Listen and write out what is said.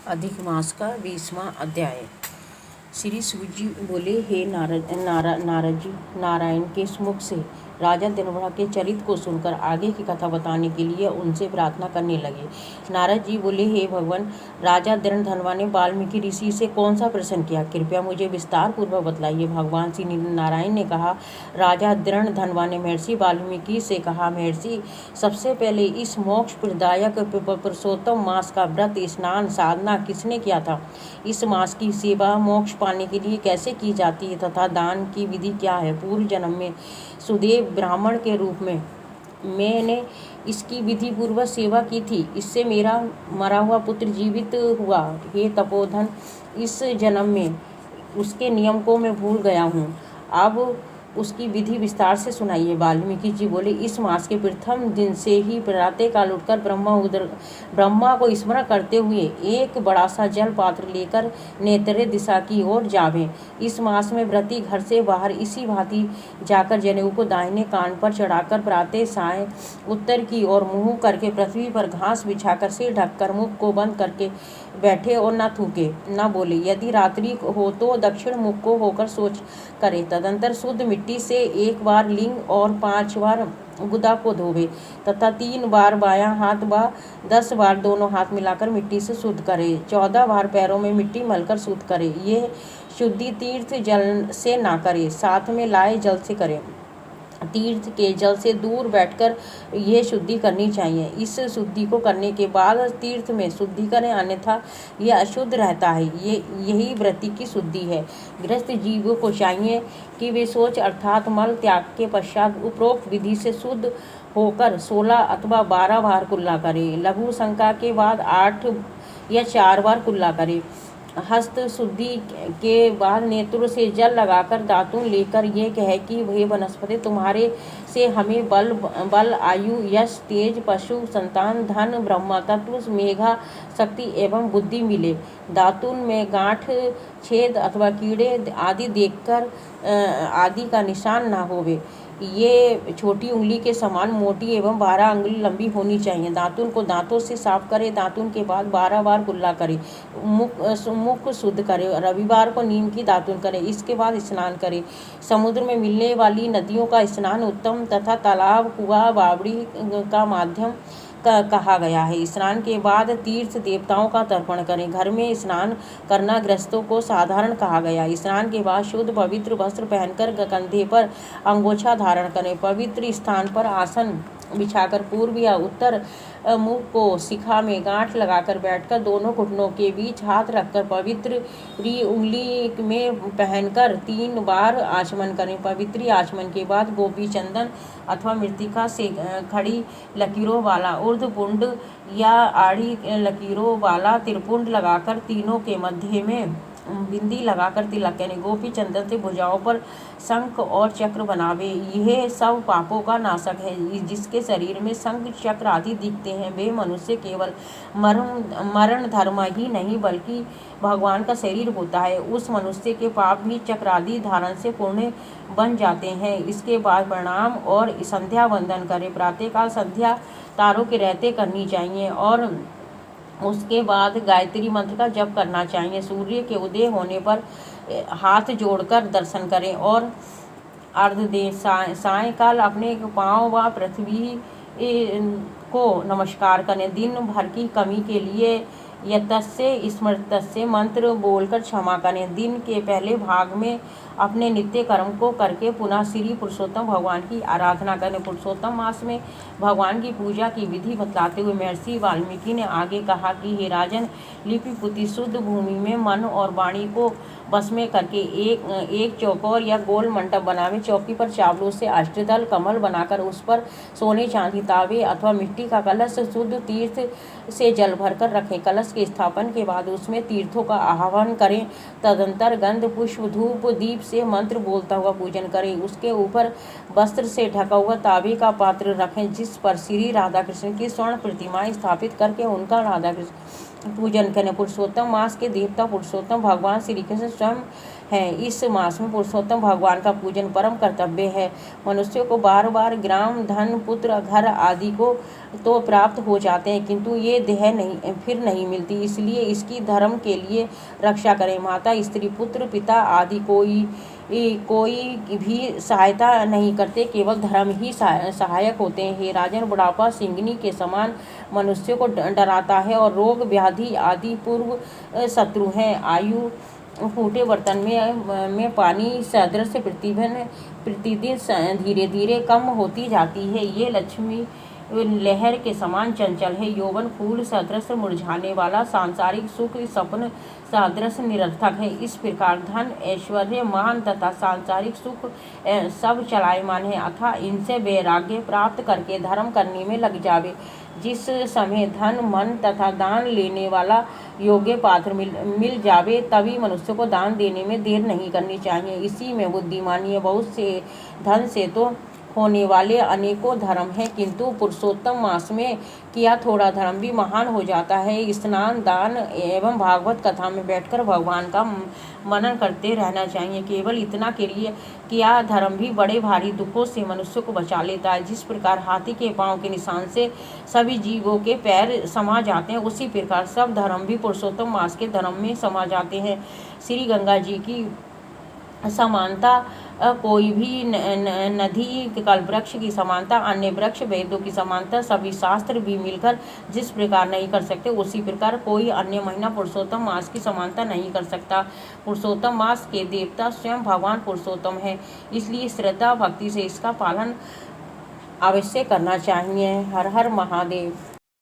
अधिक मास का 20वां अध्याय। श्री सूत जी बोले, हे नारद जी, नारायण के मुख से राजा दिनवरा के चरित्र को सुनकर आगे की कथा बताने के लिए उनसे प्रार्थना करने लगे। नारद जी बोले, हे भगवान, राजा दृढ़धनवा ने वाल्मीकि ऋषि से कौन सा प्रश्न किया? कृपया मुझे विस्तार पूर्वक बतलाइए। भगवान श्री नारायण ने कहा, राजा दृढ़धनवा ने महर्षि वाल्मीकि से कहा, महर्षि, सबसे पहले इस मोक्ष प्रदायक पुरुषोत्तम मास का व्रत, स्नान, साधना किसने किया था? इस मास की सेवा मोक्ष पाने के लिए कैसे की जाती है तथा दान की विधि क्या है? पूर्व जन्म में सुदेव ब्राह्मण के रूप में मैंने इसकी विधि पूर्वक सेवा की थी, इससे मेरा मरा हुआ पुत्र जीवित हुआ। हे तपोधन, इस जन्म में उसके नियम को मैं भूल गया हूँ, अब उसकी विधि विस्तार से सुनाइए। वाल्मीकि जी बोले, इस मास के प्रथम दिन से ही प्रातः काल उठकर ब्रह्मा को स्मरण करते हुए एक बड़ा सा जल पात्र लेकर नेत्रे दिशा की ओर जावें। इस मास में व्रती घर से बाहर इसी भांति जाकर जनेऊ को दाहिने कान पर चढ़ाकर प्रातः साय उत्तर की ओर मुँह करके पृथ्वी पर घास बिछाकर सिर ढककर मुख को बंद करके बैठे और न थूके न बोले। यदि रात्रि हो तो दक्षिण मुख को होकर सोच करे। तदंतर शुद्ध मिट्टी से 1 बार लिंग और 5 बार गुदा को धोवे तथा 3 बार बायां हाथ व 10 बार दोनों हाथ मिलाकर मिट्टी से शुद्ध करे। 14 बार पैरों में मिट्टी मलकर शुद्ध करे। ये शुद्धि तीर्थ जल से ना करे, साथ में लाए जल से करे। तीर्थ के जल से दूर बैठकर यह शुद्धि करनी चाहिए। इस शुद्धि को करने के बाद तीर्थ में शुद्धि करें, अन्यथा यह अशुद्ध रहता है। यही व्रती की शुद्धि है। गृहस्थ जीवों को चाहिए कि वे शौच अर्थात मल त्याग के पश्चात उपरोक्त विधि से शुद्ध होकर 16 अथवा 12 बार कुल्ला करें। लघु शंका के बाद 8 या 4 बार कुल्ला करें। हस्त शुद्धि के बाद नेत्रों से जल लगाकर दातुन लेकर ये कहे कि हे वनस्पति, तुम्हारे से हमें बल, आयु, यश, तेज, पशु, संतान, धन, ब्रह्म तत्व, मेघा शक्ति एवं बुद्धि मिले। दातुन में गांठ, छेद अथवा कीड़े आदि देखकर आदि का निशान न होवे। ये छोटी उंगली के समान मोटी एवं 12 अंगुली लंबी होनी चाहिए। दातुन को दांतों से साफ करें। दातुन के बाद 12 बार कुल्ला करें। मुख शुद्ध करें। रविवार को नीम की दातुन करें। इसके बाद स्नान करें। समुद्र में मिलने वाली नदियों का स्नान उत्तम तथा तालाब, कुआं, बावड़ी का माध्यम कहा गया है। स्नान के बाद तीर्थ देवताओं का तर्पण करें। घर में स्नान करना गृहस्थों को साधारण कहा गया। स्नान के बाद शुद्ध पवित्र वस्त्र पहनकर कंधे पर अंगोछा धारण करें। पवित्र स्थान पर आसन बिछाकर पूर्व या उत्तर मुख को शिखा में गांठ लगाकर बैठकर दोनों घुटनों के बीच हाथ रखकर पवित्र उंगली में पहनकर 3 बार आचमन करें। पवित्र आचमन के बाद गोपी चंदन अथवा मृतिका से खड़ी लकीरों वाला ऊर्ध्वपुंड या आड़ी लकीरों वाला त्रिपुंड लगाकर तीनों के मध्य में बिंदी लगाकर तिलक करें। गोपी चंदन से भुजाओं पर शंख और चक्र बनावे। यह सब पापों का नाशक है। जिसके शरीर में शंख, चक्र आदि दिखते हैं वे मनुष्य केवल मरण धर्म ही नहीं बल्कि भगवान का शरीर होता है। उस मनुष्य के पाप भी चक्र आदि धारण से पुण्य बन जाते हैं। इसके बाद प्रणाम और संध्या वंदन करें। प्रातःकाल संध्या तारों के रहते करनी चाहिए और उसके बाद गायत्री मंत्र का जप करना चाहिए। सूर्य के उदय होने पर हाथ जोड़कर दर्शन करें और अर्घ्य दें। सायंकाल अपने पांव व पृथ्वी को नमस्कार करें। दिन भर की कमी के लिए यतस्य स्मृतस्य मंत्र बोलकर क्षमा करें। दिन के पहले भाग में अपने नित्य कर्म को करके पुनः श्री पुरुषोत्तम भगवान की आराधना करें। पुरुषोत्तम मास में भगवान की पूजा की विधि बतलाते हुए महर्षि वाल्मीकि ने आगे कहा कि हे राजन, लिपि पुति शुद्ध भूमि में मन और वाणी को बस में करके एक चौकोर या गोल मंडप बनावे। चौकी पर चावलों से अष्टदल कमल बनाकर उस पर सोने चांदी तांबे अथवा मिट्टी का कलश शुद्ध तीर्थ से जल भरकर रखें। कलश के स्थापन के बाद उसमें तीर्थों का आह्वान करें। तदंतर गंध, पुष्प, धूप, दीप से मंत्र बोलता हुआ पूजन करें। उसके ऊपर वस्त्र से ढका हुआ तांबे का पात्र रखें जिस पर श्री राधा कृष्ण की स्वर्ण प्रतिमाएं स्थापित करके उनका राधा कृष्ण पूजन करें। पुरुषोत्तम मास के देवता पुरुषोत्तम भगवान श्री कृष्ण स्वयं हैं। इस मास में पुरुषोत्तम भगवान का पूजन परम कर्तव्य है। मनुष्यों को बार बार ग्राम, धन, पुत्र, घर आदि को तो प्राप्त हो जाते हैं, किंतु ये देह नहीं फिर नहीं मिलती, इसलिए इसकी धर्म के लिए रक्षा करें। माता, स्त्री, पुत्र, पिता आदि कोई भी सहायता नहीं करते, केवल धर्म ही सहायक होते हैं। हे राजन, बुढ़ापा सिंहनी के समान मनुष्य को डराता है और रोग व्याधि आदि पूर्व शत्रु हैं। आयु फूटे बर्तन में पानी सदृश प्रतिदिन धीरे धीरे कम होती जाती है। ये लक्ष्मी लहर के समान चंचल है। यौवन फूल सदृश मुरझाने वाला, सांसारिक सुख स्वप्न सदृश निरर्थक है। इस प्रकार धन, ऐश्वर्य, मान तथा सांसारिक सुख सब चलायमान है, अतः इनसे वैराग्य प्राप्त करके धर्म करने में लग जावे। जिस समय धन, मन तथा दान लेने वाला योग्य पात्र मिल जावे, तभी मनुष्य को दान देने में देर नहीं करनी चाहिए। इसी में बुद्धिमानी है। बहुत से धन से तो होने वाले अनेकों धर्म हैं, किंतु पुरुषोत्तम मास में किया थोड़ा धर्म भी महान हो जाता है। स्नान, दान एवं भागवत कथा में बैठकर भगवान का मनन करते रहना चाहिए। केवल इतना के लिए किया धर्म भी बड़े भारी दुखों से मनुष्य को बचा लेता है। जिस प्रकार हाथी के पांव के निशान से सभी जीवों के पैर समा जाते हैं, उसी प्रकार सब धर्म भी पुरुषोत्तम मास के धर्म में समा जाते हैं। श्री गंगा जी की समानता कोई भी नदी, कल्पवृक्ष की समानता, अन्य वृक्ष, वेदों की समानता सभी शास्त्र भी मिलकर जिस प्रकार नहीं कर सकते, उसी प्रकार कोई अन्य महीना पुरुषोत्तम मास की समानता नहीं कर सकता। पुरुषोत्तम मास के देवता स्वयं भगवान पुरुषोत्तम है, इसलिए श्रद्धा भक्ति से इसका पालन अवश्य करना चाहिए। हर हर महादेव।